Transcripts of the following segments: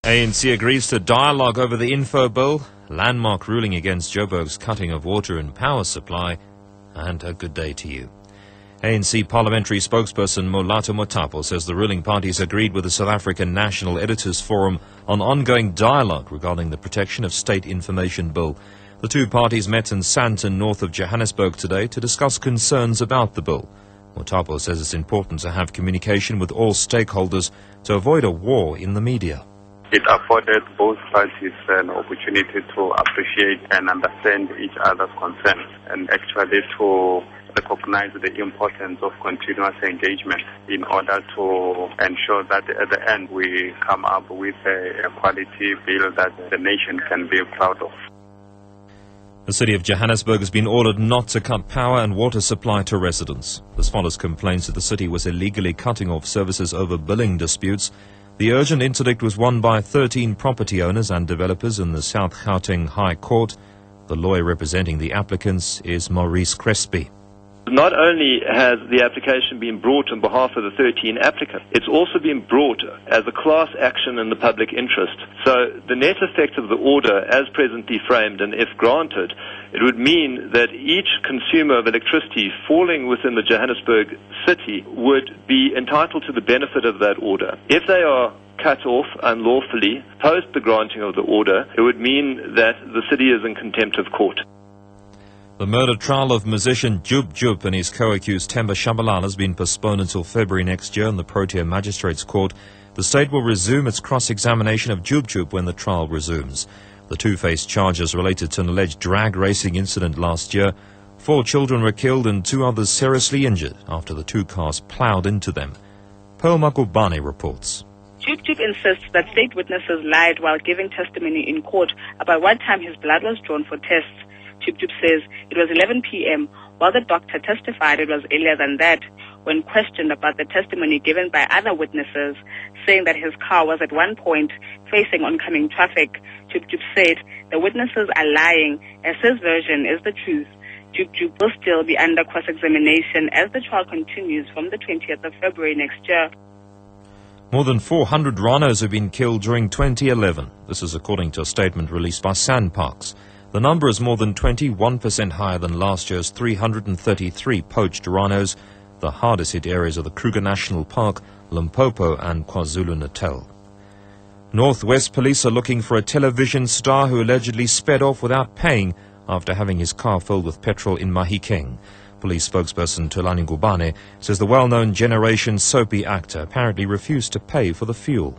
ANC agrees to dialogue over the info bill, landmark ruling against Joburg's cutting of water and power supply, and a good day to you. ANC parliamentary spokesperson Molato Motapo says the ruling parties agreed with the South African National Editors Forum on ongoing dialogue regarding the protection of state information bill. The two parties met in Sandton, north of Johannesburg today to discuss concerns about the bill. Motapo says it's important to have communication with all stakeholders to avoid a war in the media. It afforded both parties an opportunity to appreciate and understand each other's concerns and actually to recognize the importance of continuous engagement in order to ensure that at the end we come up with a quality bill that the nation can be proud of. The city of Johannesburg has been ordered not to cut power and water supply to residents. This follows complaints that the city was illegally cutting off services over billing disputes. The urgent interdict was won by 13 property owners and developers in the South Gauteng High Court. The lawyer representing the applicants is Maurice Crespi. Not only has the application been brought on behalf of the 13 applicants, it's also been brought as a class action in the public interest. So the net effect of the order, as presently framed and if granted, it would mean that each consumer of electricity falling within the Johannesburg city would be entitled to the benefit of that order. If they are cut off unlawfully post the granting of the order, it would mean that the city is in contempt of court. The murder trial of musician Jub Jub and his co-accused Themba Shabalala has been postponed until February next year in the Protea Magistrates Court. The state will resume its cross-examination of Jub Jub when the trial resumes. The two face charges related to an alleged drag racing incident last year. 4 children were killed and 2 others seriously injured after the 2 cars ploughed into them. Pearl Makubane reports. Jub Jub insists that state witnesses lied while giving testimony in court about what time his blood was drawn for tests. Jub Jub says it was 11 p.m. while the doctor testified it was earlier than that. When questioned about the testimony given by other witnesses, saying that his car was at one point facing oncoming traffic, Jub Jub said the witnesses are lying as his version is the truth. Jub Jub will still be under cross-examination as the trial continues from the 20th of February next year. More than 400 rhinos have been killed during 2011. This is according to a statement released by SANParks. The number is more than 21% higher than last year's 333 poached rhinos. The hardest hit areas are the Kruger National Park, Limpopo and KwaZulu-Natal. Northwest police are looking for a television star who allegedly sped off without paying after having his car filled with petrol in Mahikeng. Police spokesperson Tulani Ngubane says the well-known Generation soapy actor apparently refused to pay for the fuel.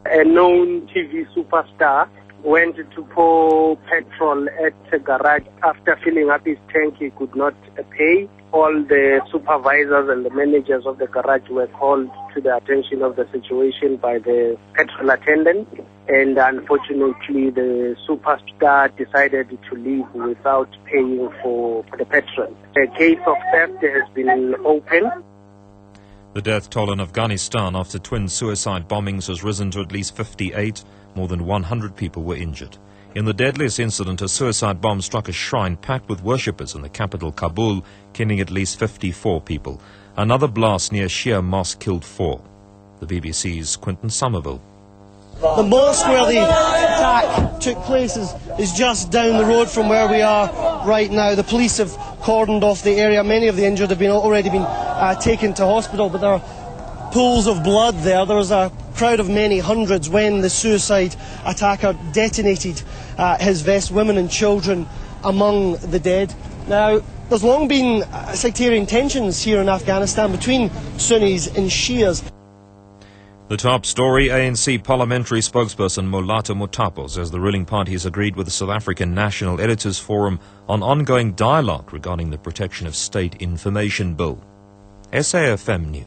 A known TV superstar went to pour petrol at a garage. After filling up his tank, he could not pay. All the supervisors and the managers of the garage were called to the attention of the situation by the petrol attendant. And unfortunately, the superstar decided to leave without paying for the petrol. A case of theft has been opened. The death toll in Afghanistan after twin suicide bombings has risen to at least 58. More than 100 people were injured. In the deadliest incident, a suicide bomb struck a shrine packed with worshippers in the capital Kabul, killing at least 54 people. Another blast near Shia Mosque killed 4. The BBC's Quinton Somerville. The mosque where the attack took place is just down the road from where we are right now. The police have cordoned off the area. Many of the injured have already been taken to hospital, but there are pools of blood there. There was a crowd of many hundreds when the suicide attacker detonated his vest, women and children among the dead. Now, there's long been sectarian tensions here in Afghanistan between Sunnis and Shias. The top story, ANC parliamentary spokesperson Molato Motapo says the ruling parties agreed with the South African National Editors Forum on ongoing dialogue regarding the protection of state information bill. SAfm News.